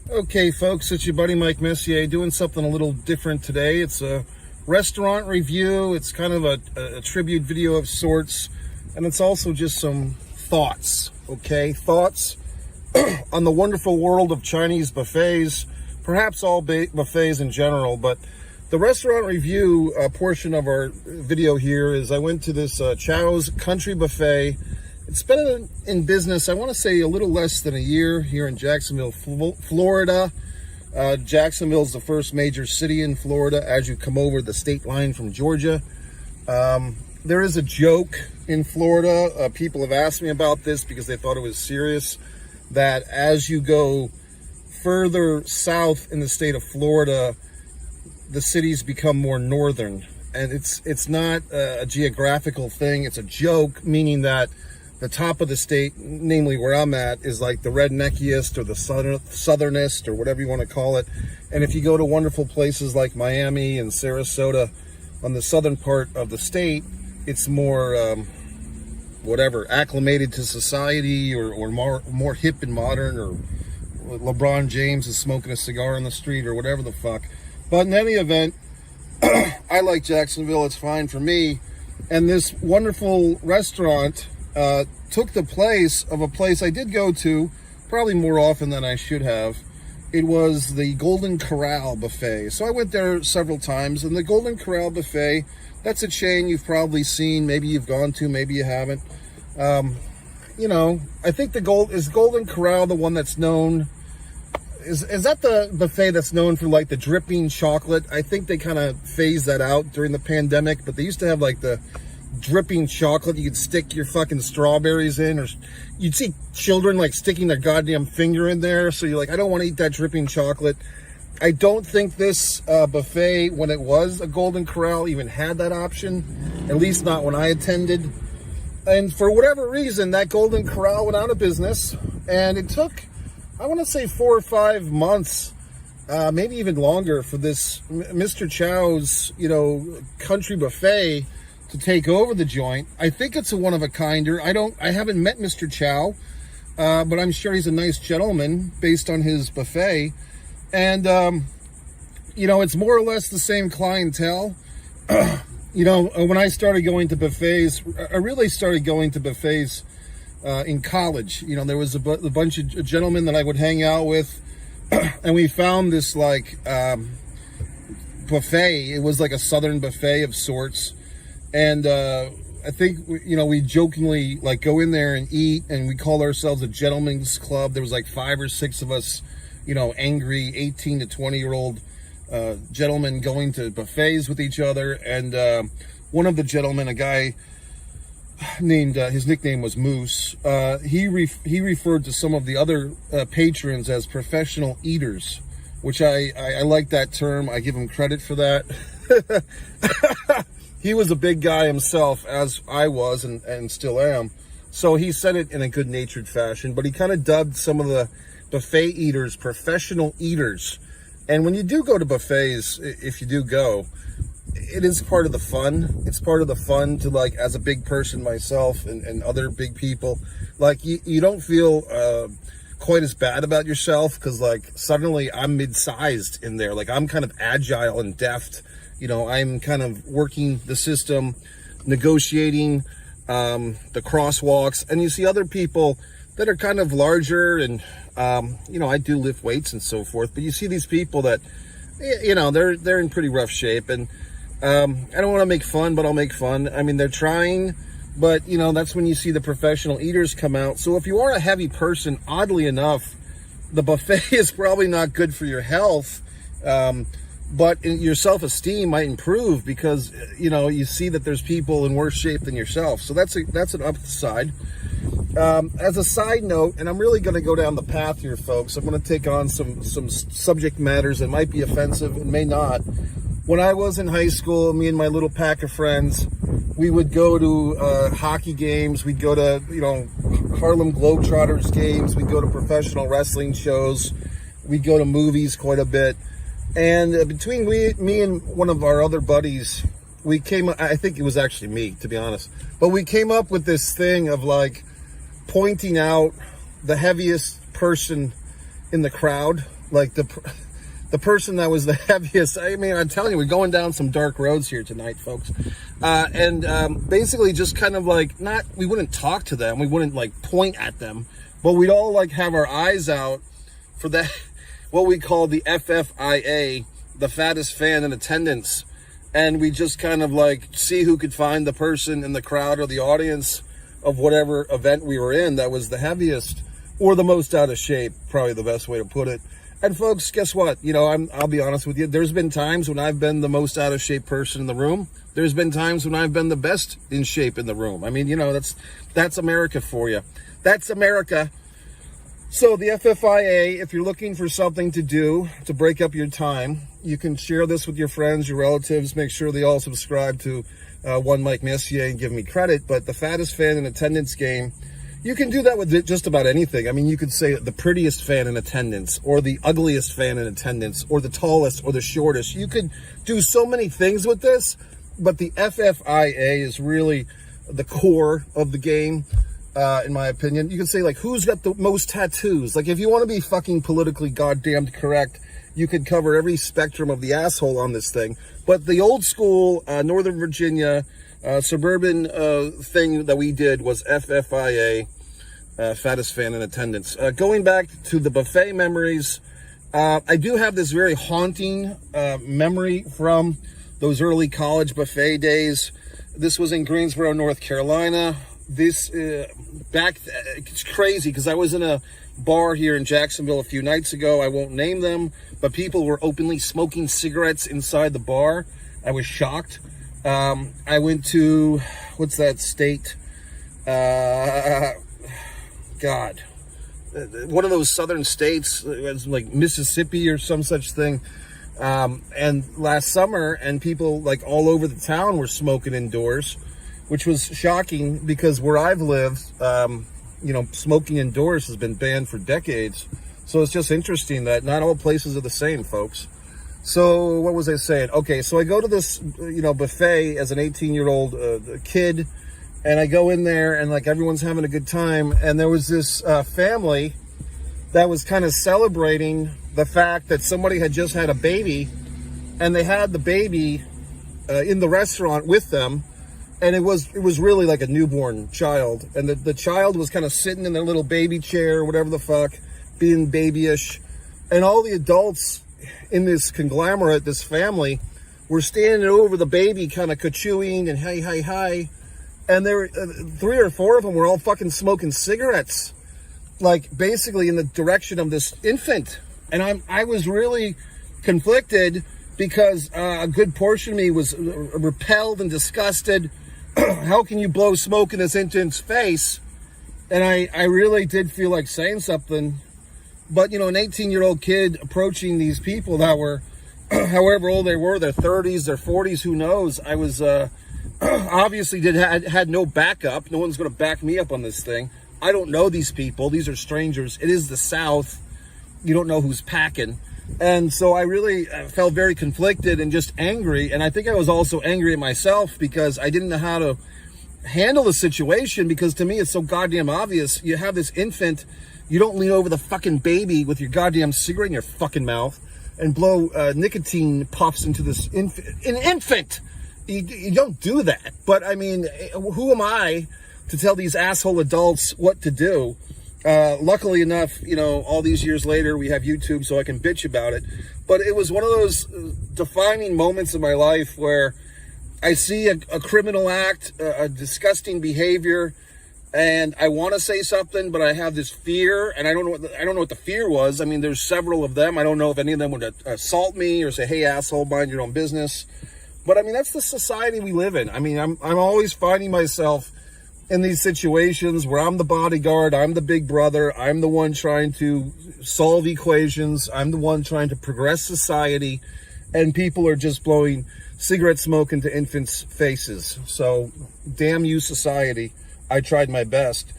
Okay, folks, it's your buddy Mike Messier doing something a little different today. It's a restaurant review. It's kind of a tribute video of sorts, and it's also just some thoughts, okay? Thoughts on the wonderful world of Chinese buffets, perhaps all buffets in general, but the restaurant review portion of our video here is I went to this Chows Country Buffet. It's been in business, I want to say, a little less than a year here in Jacksonville, Florida. Jacksonville's the first major city in Florida as you come over the state line from Georgia. There is a joke in Florida. People have asked me about this because they thought it was serious, that as you go further south in the state of Florida, the cities become more northern. And it's not a geographical thing. It's a joke, meaning that the top of the state, namely where I'm at, is like the redneckiest or the southernest or whatever you want to call it. And if you go to wonderful places like Miami and Sarasota on the southern part of the state, it's more whatever, acclimated to society or more hip and modern, or LeBron James is smoking a cigar on the street or whatever the fuck. But in any event, I like Jacksonville. It's fine for me. And this wonderful restaurant took the place of a place I did go to probably more often than I should have. It was the Golden Corral Buffet. So I went there several times, and the Golden Corral Buffet, that's a chain you've probably seen. Maybe you've gone to, maybe you haven't. You know, I think is Golden Corral the one that's known, is that the buffet that's known for like the dripping chocolate? I think they kind of phased that out during the pandemic, but they used to have like the dripping chocolate you could stick your fucking strawberries in, or you'd see children like sticking their goddamn finger in there. So you're like, I don't want to eat that dripping chocolate. I don't think this buffet, when it was a Golden Corral, even had that option, at least not when I attended. And for whatever reason, that Golden Corral went out of business, and it took, I want to say, 4 or 5 months, maybe even longer, for this Mr. Chow's, country buffet to take over the joint. I think it's a one of a kinder. I haven't met Mr. Chow, but I'm sure he's a nice gentleman based on his buffet. And, it's more or less the same clientele. When I started going to buffets, I really started going to buffets in college. There was a bunch of gentlemen that I would hang out with, and we found this buffet. It was like a southern buffet of sorts. And I think, we jokingly go in there and eat, and we called ourselves a gentleman's club. There was like 5 or 6 of us, angry 18 to 20-year-old gentlemen going to buffets with each other. And one of the gentlemen, a guy named, his nickname was Moose, he referred to some of the other patrons as professional eaters, which I like that term. I give him credit for that. He was a big guy himself, as I was and still am. So he said it in a good-natured fashion, but he kind of dubbed some of the buffet eaters professional eaters. And when you do go to buffets, if you do go, it is part of the fun. It's part of the fun to, as a big person myself and other big people, you don't feel quite as bad about yourself because, suddenly I'm mid-sized in there. I'm kind of agile and deft. I'm kind of working the system, negotiating the crosswalks, and you see other people that are kind of larger, and I do lift weights and so forth, but you see these people that, they're in pretty rough shape, and I don't want to make fun, but I'll make fun. I mean, they're trying, but that's when you see the professional eaters come out. So if you are a heavy person, oddly enough, the buffet is probably not good for your health. But your self-esteem might improve because, you see that there's people in worse shape than yourself. So that's an upside. As a side note, and I'm really going to go down the path here, folks. I'm going to take on some subject matters that might be offensive and may not. When I was in high school, me and my little pack of friends, we would go to hockey games. We'd go to, Harlem Globetrotters games. We'd go to professional wrestling shows. We'd go to movies quite a bit. And between me and one of our other buddies, I think it was actually me, to be honest, but we came up with this thing of pointing out the heaviest person in the crowd, like the person that was the heaviest. I mean, I'm telling you, we're going down some dark roads here tonight, folks. Basically just kind of like, we wouldn't talk to them. We wouldn't like point at them, but we'd all like have our eyes out for that, what we call the FFIA, the fattest fan in attendance. And we just kind of like see who could find the person in the crowd or the audience of whatever event we were in that was the heaviest or the most out of shape, probably the best way to put it. And folks, guess what? You know, I'll be honest with you. There's been times when I've been the most out of shape person in the room. There's been times when I've been the best in shape in the room. I mean, you know, that's America for you. That's America. So the FFIA, if you're looking for something to do to break up your time, you can share this with your friends, your relatives. Make sure they all subscribe to One Mike Messier and give me credit. But the fattest fan in attendance game, you can do that with just about anything. I mean, you could say the prettiest fan in attendance, or the ugliest fan in attendance, or the tallest, or the shortest. You could do so many things with this, but the FFIA is really the core of the game, in my opinion. You can say, like, who's got the most tattoos? Like, if you want to be fucking politically goddamned correct, you could cover every spectrum of the asshole on this thing. But the old school, Northern Virginia, suburban thing that we did was FFIA, fattest fan in attendance. Going back to the buffet memories, I do have this very haunting memory from those early college buffet days. This was in Greensboro, North Carolina. It's crazy because I was in a bar here in Jacksonville a few nights ago. I won't name them, but people were openly smoking cigarettes inside the bar. I was shocked. I went to, what's that state? God, one of those southern states, like Mississippi or some such thing. And last summer, and people like all over the town were smoking indoors, which was shocking because where I've lived, you know, smoking indoors has been banned for decades. So it's just interesting that not all places are the same, folks. So what was I saying? Okay, so I go to this, you know, buffet as an 18-year-old kid, and I go in there and like everyone's having a good time. And there was this family that was kind of celebrating the fact that somebody had just had a baby, and they had the baby in the restaurant with them. And it was really like a newborn child. And the child was kind of sitting in their little baby chair or whatever the fuck, being babyish. And all the adults in this conglomerate, this family, were standing over the baby, kind of ka-chewing and hi. And there were 3 or 4 of them were all fucking smoking cigarettes, like basically in the direction of this infant. And I was really conflicted because a good portion of me was repelled and disgusted. How can you blow smoke in this infant's face? And I really did feel like saying something. But, you know, an 18-year-old kid approaching these people that were, however old they were, their 30s, their 40s, who knows? I was obviously had no backup. No one's going to back me up on this thing. I don't know these people. These are strangers. It is the South. You don't know who's packing. And so I really felt very conflicted and just angry. And I think I was also angry at myself because I didn't know how to handle the situation, because to me it's so goddamn obvious. You have this infant, you don't lean over the fucking baby with your goddamn cigarette in your fucking mouth and blow nicotine puffs into this infant. You don't do that. But I mean, who am I to tell these asshole adults what to do? Luckily enough, you know, all these years later, we have YouTube, so I can bitch about it. But it was one of those defining moments in my life where I see a criminal act, a disgusting behavior, and I want to say something, but I have this fear, and I don't know what the fear was. I mean, there's several of them. I don't know if any of them would assault me or say, "Hey, asshole, mind your own business." But I mean, that's the society we live in. I mean, I'm always finding myself in these situations where I'm the bodyguard, I'm the big brother, I'm the one trying to solve equations, I'm the one trying to progress society, and people are just blowing cigarette smoke into infants' faces. So, damn you, society. I tried my best.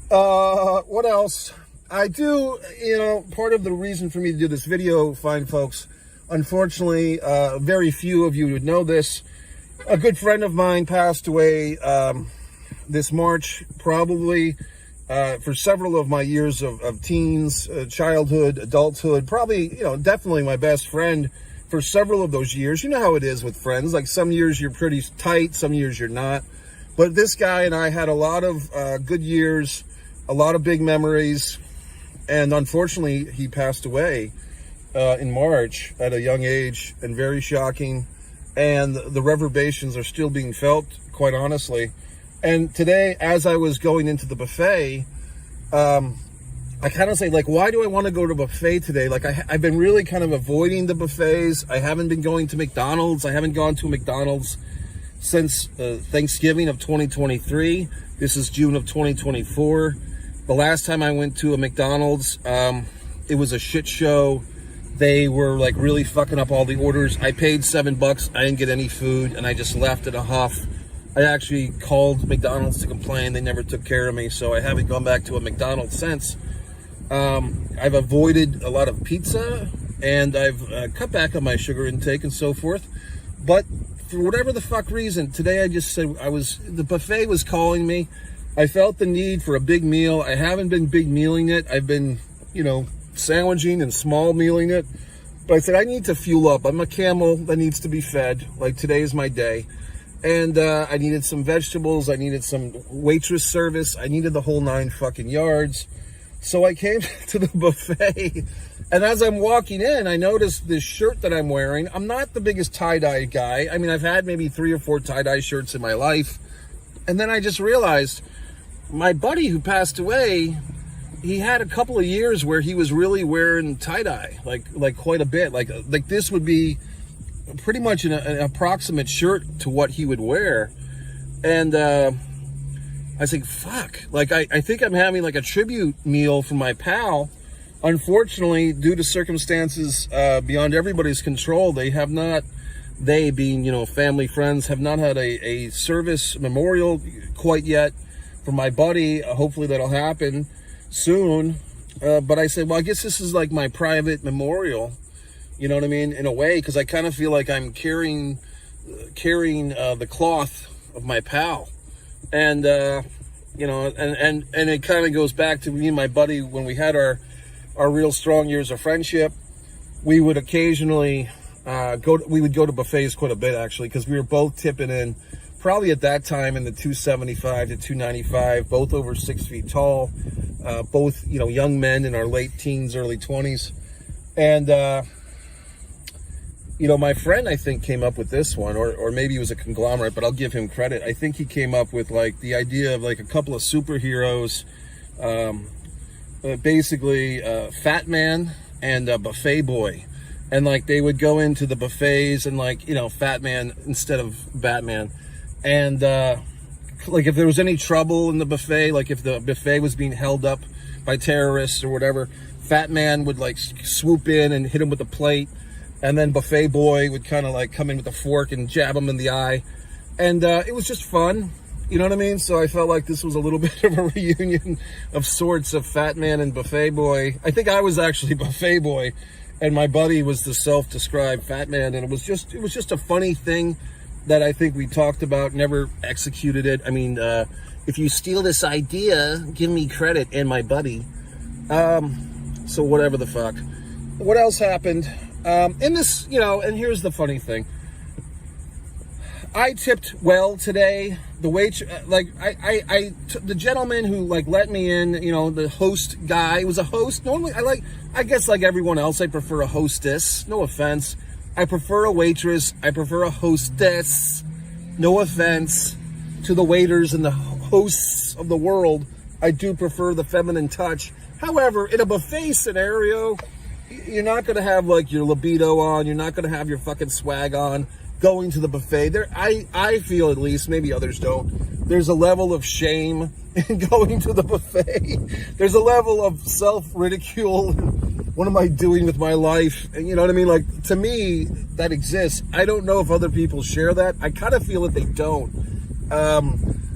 What else? I do, you know, part of the reason for me to do this video, fine folks, unfortunately, very few of you would know this. A good friend of mine passed away this March, probably for several of my years of teens, childhood, adulthood, probably, definitely my best friend for several of those years. You know how it is with friends. Like some years you're pretty tight, some years you're not. But this guy and I had a lot of good years, a lot of big memories. And unfortunately, he passed away in March at a young age, and very shocking. And the reverberations are still being felt, quite honestly. And today, as I was going into the buffet, I kind of say, like, why do I want to go to a buffet today? Like, I've been really kind of avoiding the buffets. I haven't been going to McDonald's. I haven't gone to McDonald's since Thanksgiving of 2023. This is June of 2024. The last time I went to a McDonald's, it was a shit show. They were like really fucking up all the orders. I paid $7. I didn't get any food, and I just left in a huff. I actually called McDonald's to complain. They never took care of me, so I haven't gone back to a McDonald's since. I've avoided a lot of pizza, and I've cut back on my sugar intake and so forth. But for whatever the fuck reason, today I just said the buffet was calling me. I felt the need for a big meal. I haven't been big mealing it. I've been, sandwiching and small mealing it. But I said, I need to fuel up. I'm a camel that needs to be fed. Like, today is my day. And I needed some vegetables. I needed some waitress service. I needed the whole 9 fucking yards. So I came to the buffet. And as I'm walking in, I noticed this shirt that I'm wearing. I'm not the biggest tie-dye guy. I mean, I've had maybe 3 or 4 tie-dye shirts in my life. And then I just realized my buddy who passed away, he had a couple of years where he was really wearing tie-dye, like quite a bit. Like this would be pretty much an approximate shirt to what he would wear. And I was like, fuck. Like, I think I'm having like a tribute meal for my pal. Unfortunately, due to circumstances beyond everybody's control, they being, family, friends, have not had a service memorial quite yet for my buddy. Hopefully that'll happen soon. But I said, well, I guess this is like my private memorial, you know what I mean, in a way, because I kind of feel like I'm carrying the cloth of my pal. And and it kind of goes back to me and my buddy when we had our real strong years of friendship. We would occasionally go to buffets quite a bit, actually, because we were both tipping in probably at that time in the 275 to 295, both over 6 feet tall, both young men in our late teens, early 20s. And my friend, I think, came up with this one, or maybe it was a conglomerate, but I'll give him credit. I think he came up with like the idea of like a couple of superheroes, basically Fat Man and Buffet Boy. And like they would go into the buffets and like, Fat Man instead of Batman. And like if there was any trouble in the buffet, like if the buffet was being held up by terrorists or whatever, Fat Man would like swoop in and hit him with a plate. And then Buffet Boy would kind of like come in with a fork and jab him in the eye. And it was just fun. You know what I mean? So I felt like this was a little bit of a reunion of sorts of Fat Man and Buffet Boy. I think I was actually Buffet Boy, and my buddy was the self-described Fat Man. And it was just a funny thing that I think we talked about, never executed it. I mean, if you steal this idea, give me credit and my buddy. So whatever the fuck. What else happened? In this, and here's the funny thing. I tipped well today. The the gentleman who like let me in, the host guy was a host. Normally, I guess like everyone else, I prefer a hostess. No offense. I prefer a waitress. I prefer a hostess. No offense to the waiters and the hosts of the world. I do prefer the feminine touch. However, in a buffet scenario, you're not going to have like your libido on. You're not going to have your fucking swag on going to the buffet. I feel, at least, maybe others don't, there's a level of shame in going to the buffet. There's a level of self-ridicule. What am I doing with my life? And you know what I mean? Like, to me, that exists. I don't know if other people share that. I kind of feel that they don't.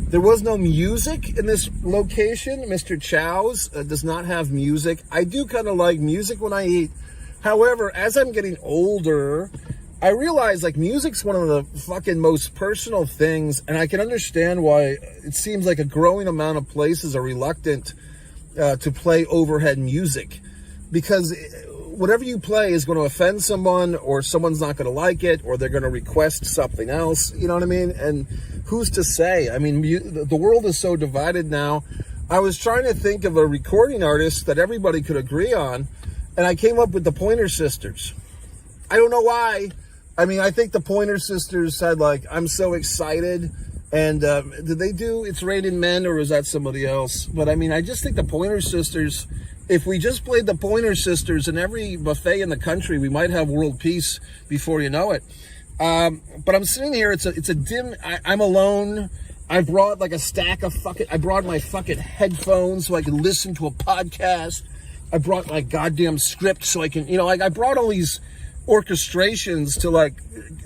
There was no music in this location. Mr. Chows does not have music. I do kind of like music when I eat. However, as I'm getting older, I realize like music's one of the fucking most personal things, and I can understand why it seems like a growing amount of places are reluctant to play overhead music, because whatever you play is going to offend someone, or someone's not going to like it, or they're going to request something else. You know what I mean? And who's to say? I mean, the world is so divided now. I was trying to think of a recording artist that everybody could agree on, and I came up with the Pointer Sisters. I don't know why. I mean, I think the Pointer Sisters said, like, I'm so excited. And did they do It's Raining Men, or was that somebody else? But I mean, I just think the Pointer Sisters, if we just played the Pointer Sisters in every buffet in the country, we might have world peace before you know it. But I'm sitting here, it's a dim, I'm alone. I brought like a stack of I brought my fucking headphones so I can listen to a podcast. I brought my goddamn script so I can, like I brought all these orchestrations to like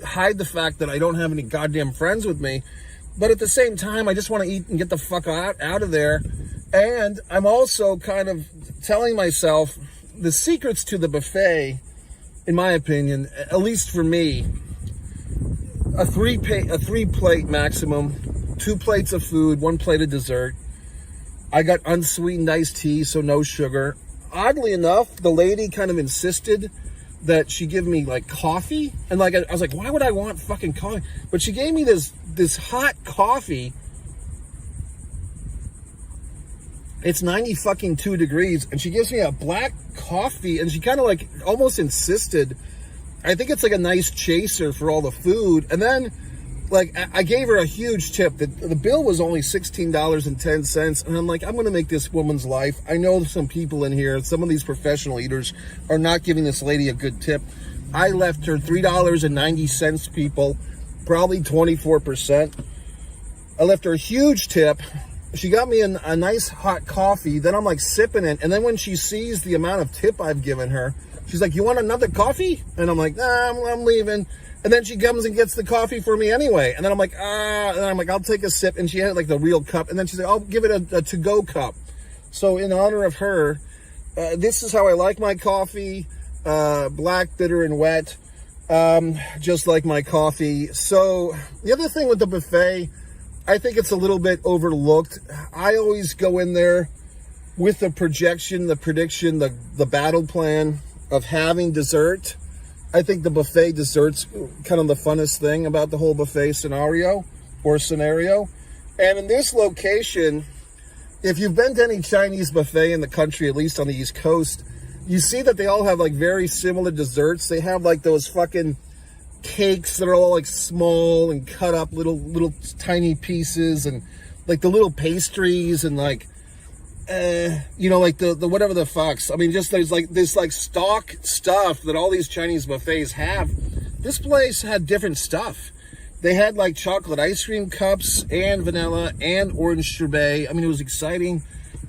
hide the fact that I don't have any goddamn friends with me. But at the same time, I just want to eat and get the fuck out of there. And I'm also kind of telling myself the secrets to the buffet, in my opinion, at least for me, a three plate maximum, 2 plates of food, 1 plate of dessert. I got unsweetened iced tea, so no sugar. Oddly enough, the lady kind of insisted that she give me like coffee, and like I was like, why would I want fucking coffee? But she gave me this hot coffee. It's 90 fucking 2 degrees, and she gives me a black coffee, and she kind of like almost insisted. I think it's like a nice chaser for all the food. And then like I gave her a huge tip. The bill was only $16.10, and I'm like, I'm gonna make this woman's life. I know some people in here, some of these professional eaters are not giving this lady a good tip. I left her $3.90, people, probably 24%. I left her a huge tip. She got me a nice hot coffee. Then I'm like sipping it, and then when she sees the amount of tip I've given her, she's like, you want another coffee? And I'm like, nah, I'm leaving. And then she comes and gets the coffee for me anyway. And then I'm like, and then I'm like, I'll take a sip. And she had like the real cup. And then she's like, I'll give it a to-go cup. So in honor of her, this is how I like my coffee. Black, bitter, and wet. Just like my coffee. So the other thing with the buffet, I think it's a little bit overlooked. I always go in there with the projection, the prediction, the battle plan of having dessert. I think the buffet dessert's kind of the funnest thing about the whole buffet scenario. And in this location, if you've been to any Chinese buffet in the country, at least on the East Coast, you see that they all have like very similar desserts. They have like those fucking cakes that are all like small and cut up little tiny pieces, and like the little pastries, and like like the whatever the fucks. I mean, just there's like this like stock stuff that all these Chinese buffets have. This place had different stuff. They had like chocolate ice cream cups and vanilla and orange sorbet. I mean, it was exciting.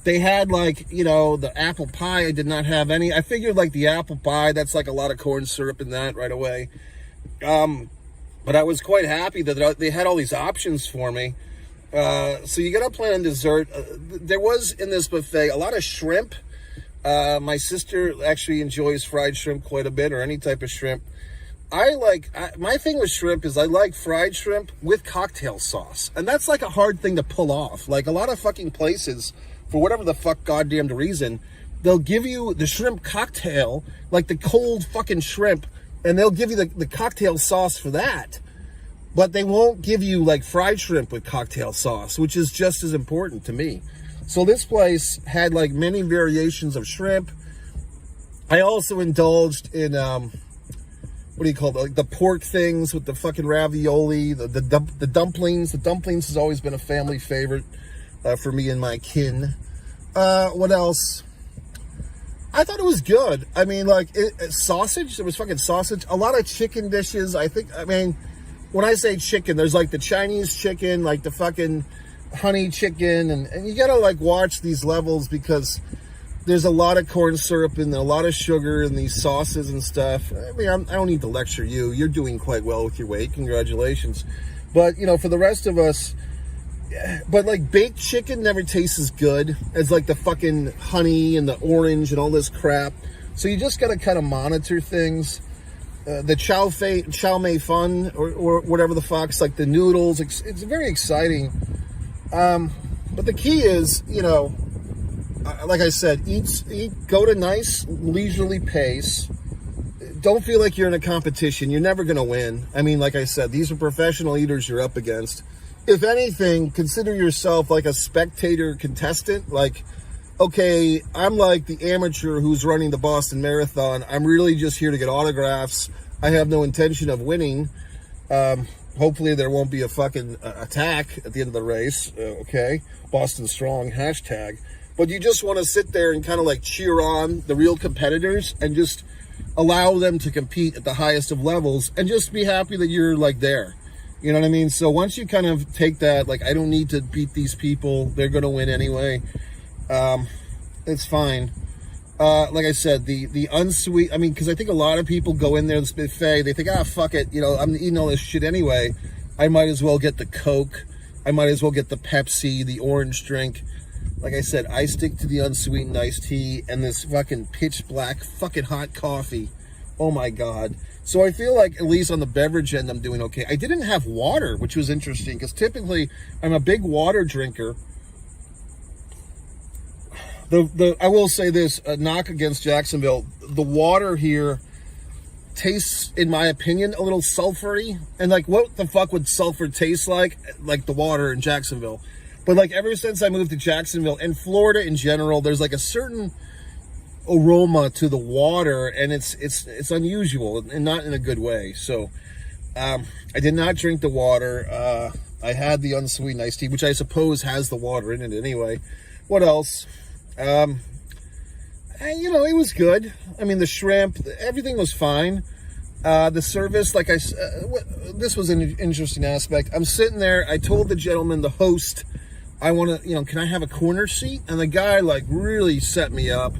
They had like, the apple pie. I did not have any. I figured like the apple pie, that's like a lot of corn syrup in that right away. But I was quite happy that they had all these options for me. So you got to plan on dessert. There was in this buffet a lot of shrimp. My sister actually enjoys fried shrimp quite a bit, or any type of shrimp. My thing with shrimp is I like fried shrimp with cocktail sauce. And that's like a hard thing to pull off. Like a lot of fucking places, for whatever the fuck goddamned reason, they'll give you the shrimp cocktail, like the cold fucking shrimp, and they'll give you the cocktail sauce for that. But they won't give you like fried shrimp with cocktail sauce, which is just as important to me. So this place had like many variations of shrimp. I also indulged in, what do you call it? Like the pork things with the fucking ravioli, the dumplings. The dumplings has always been a family favorite for me and my kin. What else? I thought it was good. I mean, like sausage. There was fucking sausage. A lot of chicken dishes. When I say chicken, there's like the Chinese chicken, like the fucking honey chicken, and you gotta like watch these levels because there's a lot of corn syrup and a lot of sugar in these sauces and stuff. I mean, I don't need to lecture you. You're doing quite well with your weight. Congratulations. But, for the rest of us, but like baked chicken never tastes as good as like the fucking honey and the orange and all this crap. So you just gotta kind of monitor things. the chow mei fun or whatever the fuck's, like the noodles. It's very exciting. But the key is, you know, like I said, go at a nice leisurely pace. Don't feel like you're in a competition. You're never going to win. I mean, like I said, these are professional eaters you're up against. If anything, consider yourself like a spectator contestant. Like, okay, I'm like the amateur who's running the Boston Marathon. I'm really just here to get autographs. I have no intention of winning. Hopefully there won't be a fucking attack at the end of the race. Okay, Boston Strong hashtag. But you just want to sit there and kind of like cheer on the real competitors and just allow them to compete at the highest of levels and just be happy that you're like there. You know what I mean? So once you kind of take that, like, I don't need to beat these people, they're going to win anyway. It's fine. Like I said, the unsweet, I mean, because I think a lot of people go in there, this buffet, they think, ah, fuck it, you know, I'm eating all this shit anyway. I might as well get the Coke. I might as well get the Pepsi, the orange drink. Like I said, I stick to the unsweetened iced tea and this fucking pitch black fucking hot coffee. Oh my God. So I feel like at least on the beverage end, I'm doing okay. I didn't have water, which was interesting because typically I'm a big water drinker. I will say this, a knock against Jacksonville, the water here tastes, in my opinion, a little sulfury. And like, what the fuck would sulfur taste like? Like the water in Jacksonville. But like ever since I moved to Jacksonville and Florida in general, there's like a certain aroma to the water, and it's unusual and not in a good way. So I did not drink the water. I had the unsweetened iced tea, which I suppose has the water in it anyway. What else? You know, it was good. I mean, the shrimp, everything was fine. The service, like this was an interesting aspect. I'm sitting there. I told the gentleman, the host, I want to, you know, can I have a corner seat? And the guy like really set me up.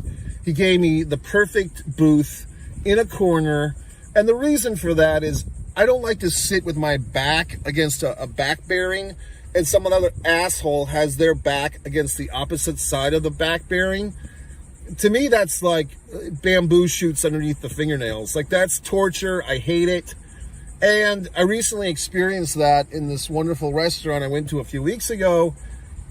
He gave me the perfect booth in a corner. And the reason for that is I don't like to sit with my back against a back bearing, and some other asshole has their back against the opposite side of the back bearing. To me, that's like bamboo shoots underneath the fingernails. Like, that's torture. I hate it. And I recently experienced that in this wonderful restaurant I went to a few weeks ago.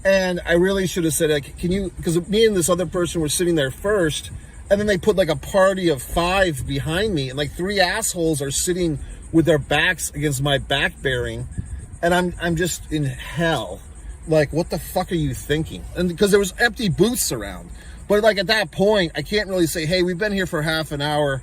And I really should have said, like, can you, because me and this other person were sitting there first, and then they put like a party of 5 behind me, and like 3 assholes are sitting with their backs against my back bearing, and I'm just in hell. Like, what the fuck are you thinking? And because there was empty booths around. But like at that point, I can't really say, hey, we've been here for half an hour.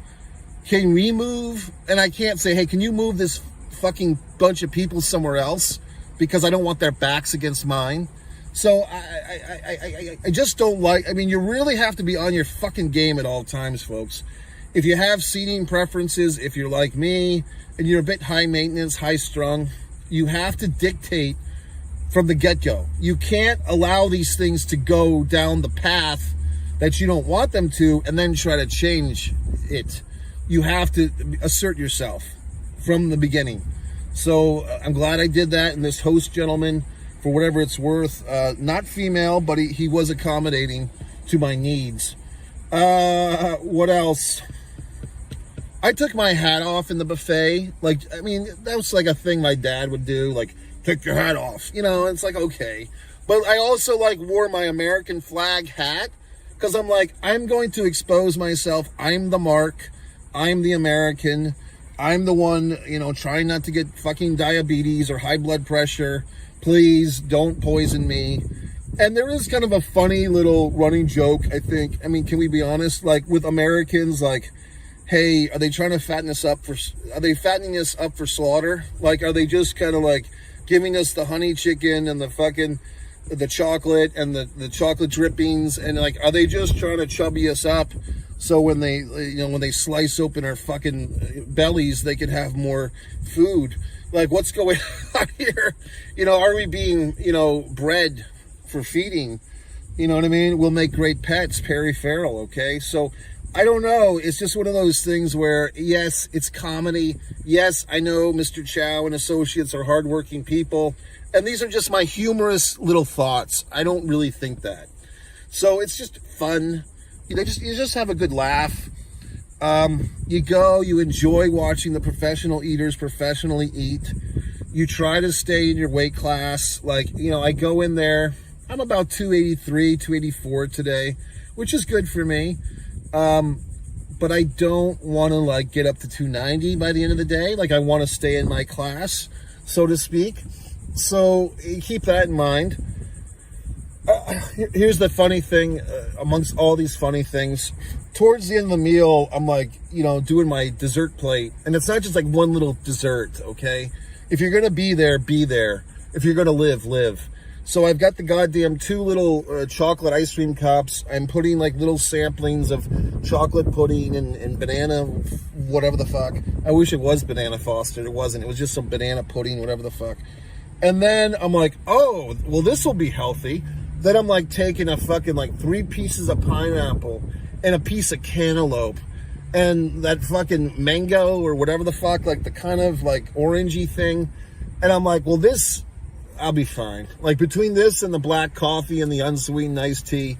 Can we move? And I can't say, hey, can you move this fucking bunch of people somewhere else? Because I don't want their backs against mine. So I just don't like, I mean, you really have to be on your fucking game at all times, folks. If you have seating preferences, if you're like me, and you're a bit high maintenance, high strung, you have to dictate from the get-go. You can't allow these things to go down the path that you don't want them to and then try to change it. You have to assert yourself from the beginning. So I'm glad I did that. And this host gentleman, for whatever it's worth, not female, but he was accommodating to my needs. What else? I took my hat off in the buffet. Like, I mean, that was like a thing my dad would do. Like, take your hat off. You know, it's like, okay. But I also like wore my American flag hat. Because I'm like, I'm going to expose myself. I'm the mark. I'm the American. I'm the one, you know, trying not to get fucking diabetes or high blood pressure. Please don't poison me. And there is kind of a funny little running joke, I think. I mean, can we be honest? Like, with Americans, like, hey, are they trying to fatten us up for, are they fattening us up for slaughter? Like, are they just kind of like giving us the honey chicken and the fucking, the chocolate and the chocolate drippings, and like, are they just trying to chubby us up so when they, you know, when they slice open our fucking bellies, they can have more food? Like, what's going on here? You know, are we being, you know, bred for feeding? You know what I mean? We'll make great pets, Perry Farrell, okay? So I don't know. It's just one of those things where, yes, it's comedy. Yes, I know Mr. Chow and Associates are hardworking people. And these are just my humorous little thoughts. I don't really think that. So it's just fun. You know, you just have a good laugh. You go, you enjoy watching the professional eaters professionally eat. You try to stay in your weight class. Like, you know, I go in there, I'm about 283, 284 today, which is good for me. But I don't want to like get up to 290 by the end of the day. Like, I want to stay in my class, so to speak. So keep that in mind. Here's the funny thing, amongst all these funny things. Towards the end of the meal, I'm like, you know, doing my dessert plate. And it's not just like one little dessert, okay? If you're going to be there, be there. If you're going to live, live. So I've got the goddamn 2 little chocolate ice cream cups. I'm putting like little samplings of chocolate pudding and banana, whatever the fuck. I wish it was banana Foster. It wasn't. It was just some banana pudding, whatever the fuck. And then I'm like, oh, well, this will be healthy. Then I'm like taking a fucking like 3 pieces of pineapple and a piece of cantaloupe and that fucking mango or whatever the fuck, like the kind of like orangey thing. And I'm like, well, this, I'll be fine. Like, between this and the black coffee and the unsweetened iced tea,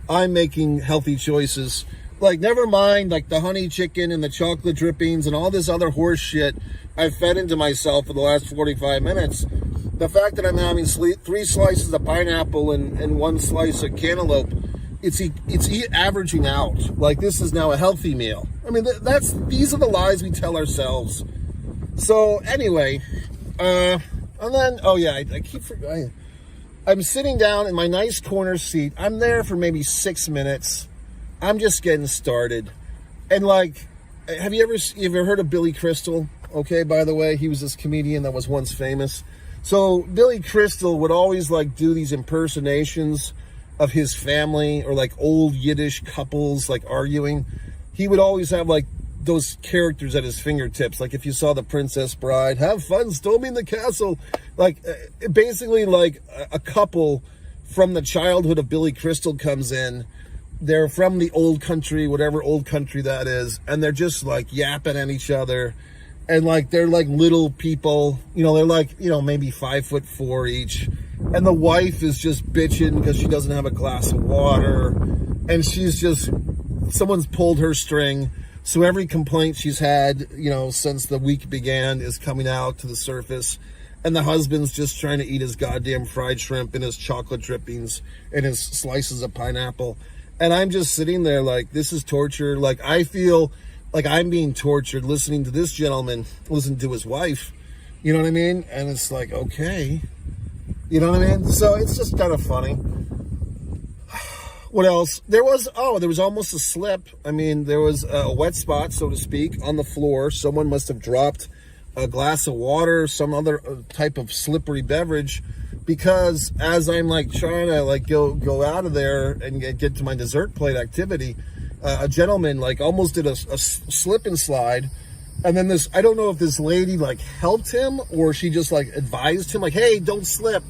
I'm making healthy choices. Like, never mind like the honey chicken and the chocolate drippings and all this other horse shit I've fed into myself for the last 45 minutes. The fact that I'm having 3 slices of pineapple and 1 slice of cantaloupe, it's averaging out. Like, this is now a healthy meal. I mean, these are the lies we tell ourselves. So anyway, and then, oh yeah, I keep forgetting. I'm sitting down in my nice corner seat. I'm there for maybe 6 minutes. I'm just getting started. And like, have you ever heard of Billy Crystal? Okay, by the way, he was this comedian that was once famous. So Billy Crystal would always like do these impersonations of his family or like old Yiddish couples like arguing. He would always have like those characters at his fingertips. Like, if you saw The Princess Bride, have fun storming the castle. Like, basically like a couple from the childhood of Billy Crystal comes in. They're from the old country, whatever old country that is. And they're just like yapping at each other. And like, they're like little people, you know, they're like, you know, maybe 5'4" each. And the wife is just bitching because she doesn't have a glass of water. And she's just, someone's pulled her string. So every complaint she's had, you know, since the week began is coming out to the surface. And the husband's just trying to eat his goddamn fried shrimp and his chocolate drippings and his slices of pineapple. And I'm just sitting there like, this is torture. Like, I feel like I'm being tortured listening to this gentleman listen to his wife. You know what I mean? And it's like, okay. You know what I mean? So it's just kind of funny. What else? There was almost a slip. I mean, there was a wet spot, so to speak, on the floor. Someone must have dropped a glass of water, some other type of slippery beverage, because as I'm like trying to like go out of there and get to my dessert plate activity, a gentleman like almost did a slip and slide. And then this, I don't know if this lady like helped him or she just like advised him like, hey, don't slip.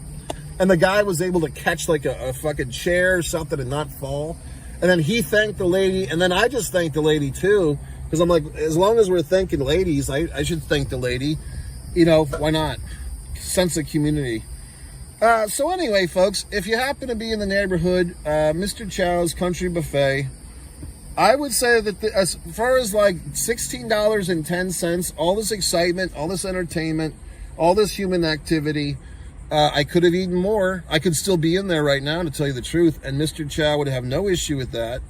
And the guy was able to catch like a fucking chair or something and not fall. And then he thanked the lady. And then I just thanked the lady too. Because I'm like, as long as we're thanking ladies, I should thank the lady. You know, why not? Sense of community. So anyway, folks, if you happen to be in the neighborhood, Mr. Chow's Country Buffet, I would say that as far as like $16.10, all this excitement, all this entertainment, all this human activity, I could have eaten more. I could still be in there right now, to tell you the truth, and Mr. Chow would have no issue with that.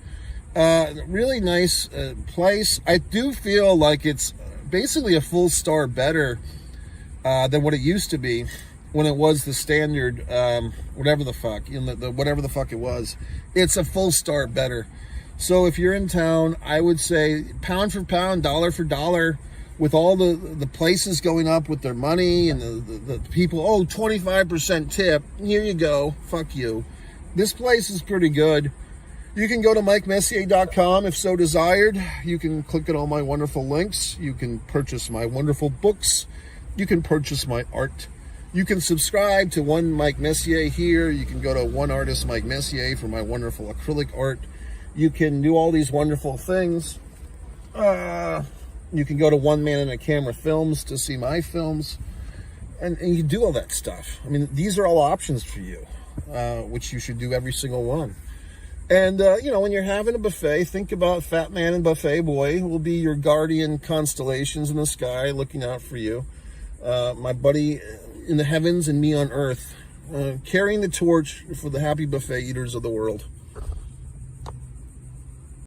Really nice place. I do feel like it's basically a full star better than what it used to be when it was the standard, whatever the fuck, you know, whatever the fuck it was. It's a full star better. So if you're in town, I would say pound for pound, dollar for dollar, with all the places going up with their money and the people, 25% tip, here you go, fuck you. This place is pretty good. You can go to MikeMessier.com if so desired. You can click on all my wonderful links. You can purchase my wonderful books. You can purchase my art. You can subscribe to One Mike Messier here. You can go to One Artist Mike Messier for my wonderful acrylic art. You can do all these wonderful things. You can go to One Man and a Camera Films to see my films. And you can do all that stuff. I mean, these are all options for you, which you should do every single one. And, when you're having a buffet, think about Fat Man and Buffet Boy will be your guardian constellations in the sky looking out for you. My buddy in the heavens and me on earth, carrying the torch for the happy buffet eaters of the world.